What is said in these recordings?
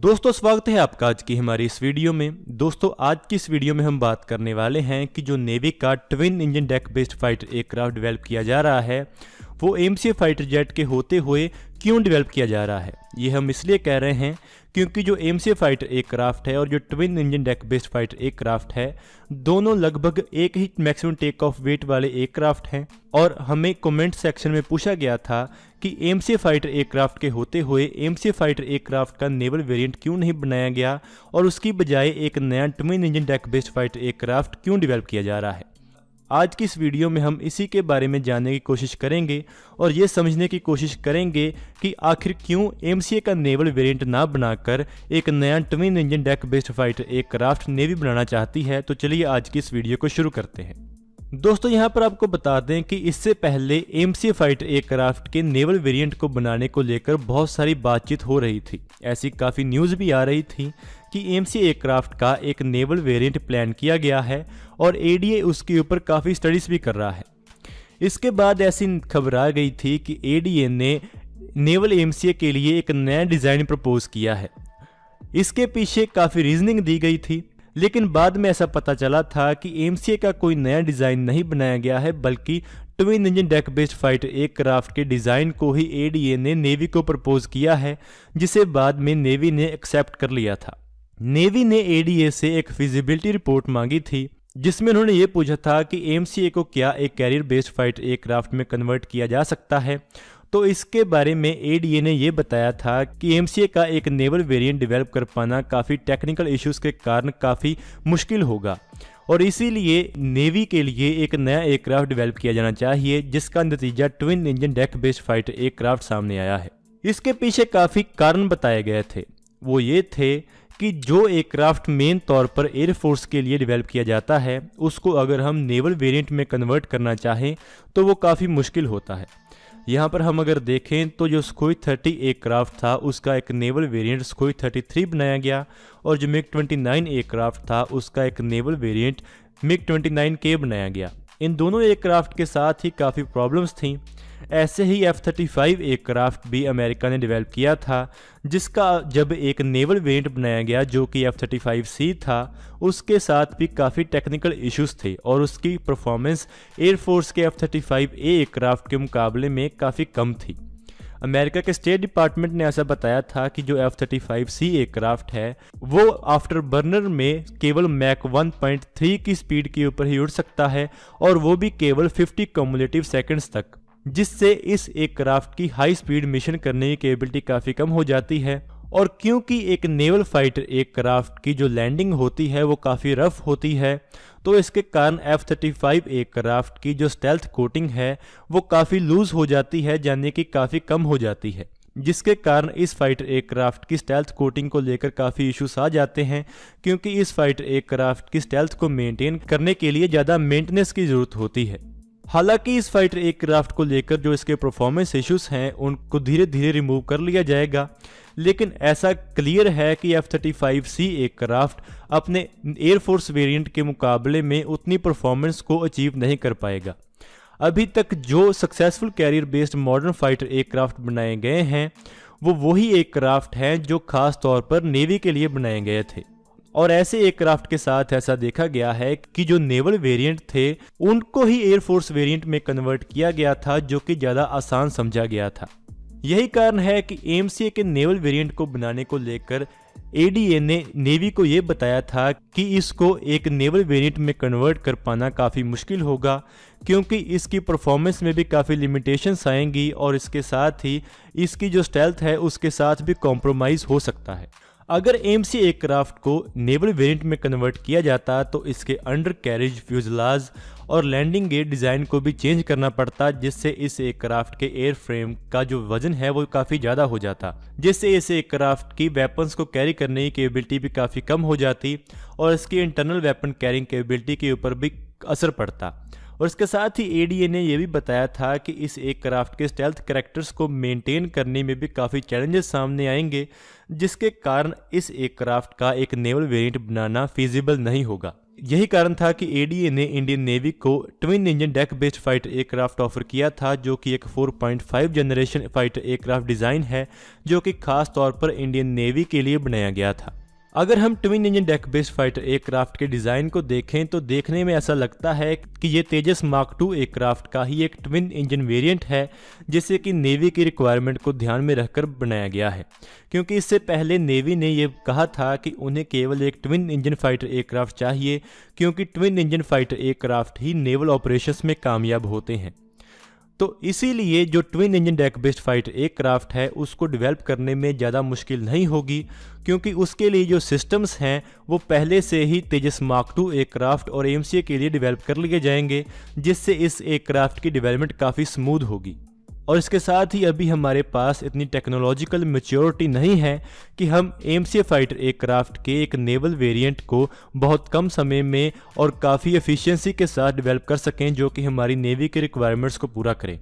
दोस्तों स्वागत है आपका आज की हमारी इस वीडियो में। दोस्तों आज की इस वीडियो में हम बात करने वाले हैं कि जो नेवी का twin engine deck based fighter aircraft develop किया जा रहा है वो एमसीए फाइटर जेट के होते हुए क्यों डेवलप किया जा रहा है। ये हम इसलिए कह रहे हैं क्योंकि जो एमसीए फाइटर एयरक्राफ्ट है और जो twin engine deck based fighter aircraft है दोनों लगभग एक ही मैक्सिमम टेक ऑफ वेट वाले एयरक्राफ्ट हैं। और हमें कमेंट सेक्शन में पूछा गया था कि एमसीए फाइटर एयरक्राफ्ट के होते हुए एमसीए फाइटर एयरक्राफ्ट का नेवल वेरिएंट क्यों नहीं बनाया गया और उसकी बजाय एक नया twin engine deck based fighter aircraft क्यों डेवलप किया जा रहा है। आज की इस वीडियो में हम इसी के बारे में जानने की कोशिश करेंगे और ये समझने की कोशिश करेंगे कि आखिर क्यों एमसीए का नेवल वेरिएंट ना बनाकर एक नया twin engine deck based fighter aircraft navy बनाना चाहती है। तो चलिए आज की इस वीडियो को शुरू करते हैं। दोस्तों यहाँ पर आपको बता दें कि इससे पहले एमसीए फाइटर एयरक्राफ्ट के नेवल वेरिएंट को बनाने को लेकर बहुत सारी बातचीत हो रही थी। ऐसी काफ़ी न्यूज़ भी आ रही थी कि एमसीए एयरक्राफ्ट का एक नेवल वेरिएंट प्लान किया गया है और एडीए उसके ऊपर काफ़ी स्टडीज़ भी कर रहा है। इसके बाद ऐसी खबर आ गई थी कि एडीए ने नेवल एमसीए के लिए एक नया डिज़ाइन प्रपोज किया है। इसके पीछे काफ़ी रीजनिंग दी गई थी, लेकिन बाद में ऐसा पता चला था कि एमसीए का कोई नया डिज़ाइन नहीं बनाया गया है बल्कि twin engine deck based fighter aircraft के डिज़ाइन को ही एडीए ने नेवी को प्रपोज किया है, जिसे बाद में नेवी ने एक्सेप्ट कर लिया था। नेवी ने एडीए से एक फिजिबिलिटी रिपोर्ट मांगी थी जिसमें उन्होंने ये पूछा था कि एमसीए को क्या एक कैरियर बेस्ड फाइटर एयरक्राफ्ट में कन्वर्ट किया जा सकता है। तो इसके बारे में एडीए ने यह बताया था कि एमसीए का एक नेवल वेरिएंट डेवलप कर पाना काफ़ी टेक्निकल इश्यूज के कारण काफ़ी मुश्किल होगा और इसीलिए नेवी के लिए एक नया एयरक्राफ्ट डेवलप किया जाना चाहिए, जिसका नतीजा twin engine deck based fighter aircraft सामने आया है। इसके पीछे काफ़ी कारण बताए गए थे। वो ये थे कि जो एयरक्राफ्ट मेन तौर पर एयरफोर्स के लिए डेवलप किया जाता है उसको अगर हम नेवल वेरिएंट में कन्वर्ट करना चाहें तो वो काफ़ी मुश्किल होता है। यहाँ पर हम अगर देखें तो जो सुखोई 30 एयरक्राफ्ट था उसका एक नेवल वेरिएंट सुखोई 33 बनाया गया और जो मिग 29 एयरक्राफ्ट था उसका एक नेवल वेरिएंट मिग 29K बनाया गया। इन दोनों एयरक्राफ्ट के साथ ही काफ़ी प्रॉब्लम्स थीं। ऐसे ही F-35 एयरक्राफ्ट भी अमेरिका ने डेवलप किया था, जिसका जब एक नेवल वेरिएंट बनाया गया जो कि F-35C था उसके साथ भी काफ़ी टेक्निकल इश्यूज थे और उसकी परफॉर्मेंस एयरफोर्स के F-35A एयरक्राफ्ट के मुकाबले में काफ़ी कम थी। अमेरिका के स्टेट डिपार्टमेंट ने ऐसा बताया था कि जो F-35C एयरक्राफ्ट है वो आफ्टर बर्नर में केवल मैक 1.3 की स्पीड के ऊपर ही उड़ सकता है और वो भी केवल 50 क्यूमुलेटिव सेकंड्स तक, जिससे इस एयरक्राफ्ट की हाई स्पीड मिशन करने की कैपेबिलिटी काफ़ी कम हो जाती है। और क्योंकि एक नेवल फाइटर एयरक्राफ्ट की जो लैंडिंग होती है वो काफ़ी रफ होती है तो इसके कारण F-35 एयरक्राफ्ट की जो स्टेल्थ कोटिंग है वो काफ़ी लूज हो जाती है, यानी कि काफ़ी कम हो जाती है, जिसके कारण इस फाइटर एयरक्राफ्ट की स्टेल्थ कोटिंग को लेकर काफ़ी इश्यूज आ जाते हैं क्योंकि इस फाइटर एयरक्राफ्ट की स्टेल्थ को मेंटेन करने के लिए ज़्यादा मेंटेनेंस की ज़रूरत होती है। हालांकि इस फाइटर एयरक्राफ्ट को लेकर जो इसके परफॉर्मेंस इश्यूज हैं उनको धीरे धीरे रिमूव कर लिया जाएगा, लेकिन ऐसा क्लियर है कि F-35C एयरक्राफ्ट अपने एयरफोर्स वेरिएंट के मुकाबले में उतनी परफॉर्मेंस को अचीव नहीं कर पाएगा। अभी तक जो successful career based modern fighter aircraft बनाए गए हैं वो वही एयरक्राफ्ट हैं जो खास तौर पर नेवी के लिए बनाए गए थे और ऐसे एयरक्राफ्ट के साथ ऐसा देखा गया है कि जो नेवल वेरिएंट थे उनको ही एयरफोर्स वेरिएंट में कन्वर्ट किया गया था, जो कि ज़्यादा आसान समझा गया था। यही कारण है कि एमसीए के नेवल वेरिएंट को बनाने को लेकर एडीए ने नेवी को ये बताया था कि इसको एक नेवल वेरिएंट में कन्वर्ट कर पाना काफ़ी मुश्किल होगा क्योंकि इसकी परफॉर्मेंस में भी काफ़ी लिमिटेशंस आएंगी और इसके साथ ही इसकी जो स्टेल्थ है उसके साथ भी कॉम्प्रोमाइज़ हो सकता है। अगर एमसीए एयरक्राफ्ट को नेवल वेरिएंट में कन्वर्ट किया जाता तो इसके अंडर कैरेज फ्यूजलाज और लैंडिंग गेट डिज़ाइन को भी चेंज करना पड़ता, जिससे इस एयरक्राफ्ट के एयर फ्रेम का जो वजन है वो काफ़ी ज़्यादा हो जाता, जिससे इस एयरक्राफ्ट की वेपन्स को कैरी करने की कैपेबिलिटी भी काफ़ी कम हो जाती और इसकी इंटरनल वेपन कैरिंग कैपेबिलिटी के ऊपर भी असर पड़ता। और इसके साथ ही एडीए ने यह भी बताया था कि इस एयरक्राफ्ट के स्टेल्थ कैरेक्टर्स को मेंटेन करने में भी काफ़ी चैलेंजेस सामने आएंगे, जिसके कारण इस एयरक्राफ्ट का एक नेवल वेरिएंट बनाना फिजिबल नहीं होगा। यही कारण था कि एडीए ने इंडियन नेवी को twin engine deck based fighter aircraft offer किया था, जो कि एक 4.5 जनरेशन फाइटर एयरक्राफ्ट डिज़ाइन है जो कि खास तौर पर इंडियन नेवी के लिए बनाया गया था। अगर हम twin engine deck based fighter aircraft के डिज़ाइन को देखें तो देखने में ऐसा लगता है कि ये तेजस मार्क II एयरक्राफ्ट का ही एक ट्विन इंजन वेरिएंट है, जिसे कि नेवी की रिक्वायरमेंट को ध्यान में रखकर बनाया गया है, क्योंकि इससे पहले नेवी ने यह कहा था कि उन्हें केवल एक ट्विन इंजन फाइटर एयरक्राफ्ट चाहिए, क्योंकि ट्विन इंजन फाइटर एयरक्राफ्ट ही नेवल ऑपरेशंस में कामयाब होते हैं। तो इसीलिए जो twin engine deck based fighter aircraft है उसको डेवलप करने में ज़्यादा मुश्किल नहीं होगी, क्योंकि उसके लिए जो सिस्टम्स हैं वो पहले से ही तेजस मार्क II एयरक्राफ्ट और एमसीए के लिए डेवलप कर लिए जाएंगे, जिससे इस एयरक्राफ्ट की डेवलपमेंट काफ़ी स्मूथ होगी। और इसके साथ ही अभी हमारे पास इतनी टेक्नोलॉजिकल मैच्योरिटी नहीं है कि हम एमसीए फाइटर एयरक्राफ्ट के एक नेवल वेरिएंट को बहुत कम समय में और काफ़ी एफिशिएंसी के साथ डेवलप कर सकें, जो कि हमारी नेवी के रिक्वायरमेंट्स को पूरा करें,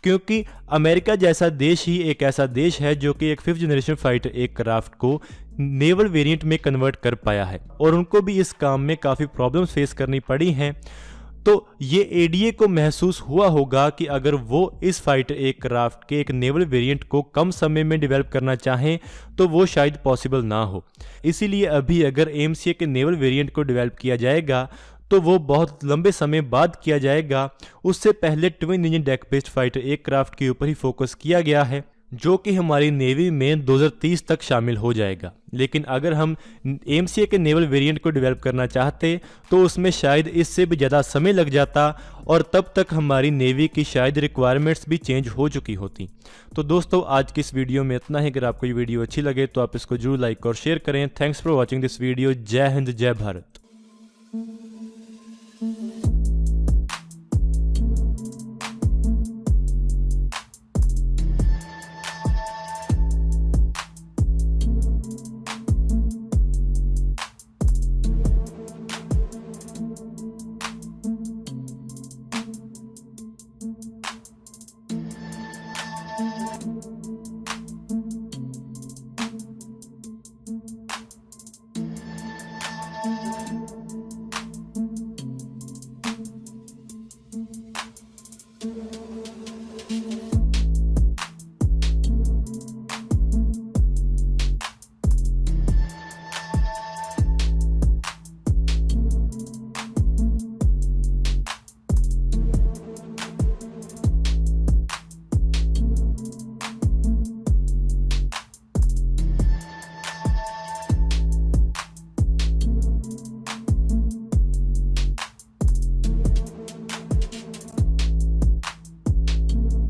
क्योंकि अमेरिका जैसा देश ही एक ऐसा देश है जो कि एक 5th जनरेशन फाइटर एयरक्राफ्ट को नेवल वेरिएंट में कन्वर्ट कर पाया है, और उनको भी इस काम में काफ़ी प्रॉब्लम्स फेस करनी पड़ी हैं। तो ये एडीए को महसूस हुआ होगा कि अगर वो इस फाइटर एयरक्राफ्ट के एक नेवल वेरिएंट को कम समय में डेवलप करना चाहें तो वो शायद पॉसिबल ना हो। इसीलिए अभी अगर एमसीए के नेवल वेरिएंट को डेवलप किया जाएगा तो वो बहुत लंबे समय बाद किया जाएगा। उससे पहले twin engine deck based fighter aircraft के ऊपर ही फोकस किया गया है, जो कि हमारी नेवी में 2030 तक शामिल हो जाएगा। लेकिन अगर हम एमसीए के नेवल वेरिएंट को डेवलप करना चाहते तो उसमें शायद इससे भी ज़्यादा समय लग जाता, और तब तक हमारी नेवी की शायद रिक्वायरमेंट्स भी चेंज हो चुकी होती। तो दोस्तों आज की इस वीडियो में इतना ही। अगर आपको ये वीडियो अच्छी लगे तो आप इसको जरूर लाइक और शेयर करें। Thanks for watching this video. जय हिंद, जय भारत।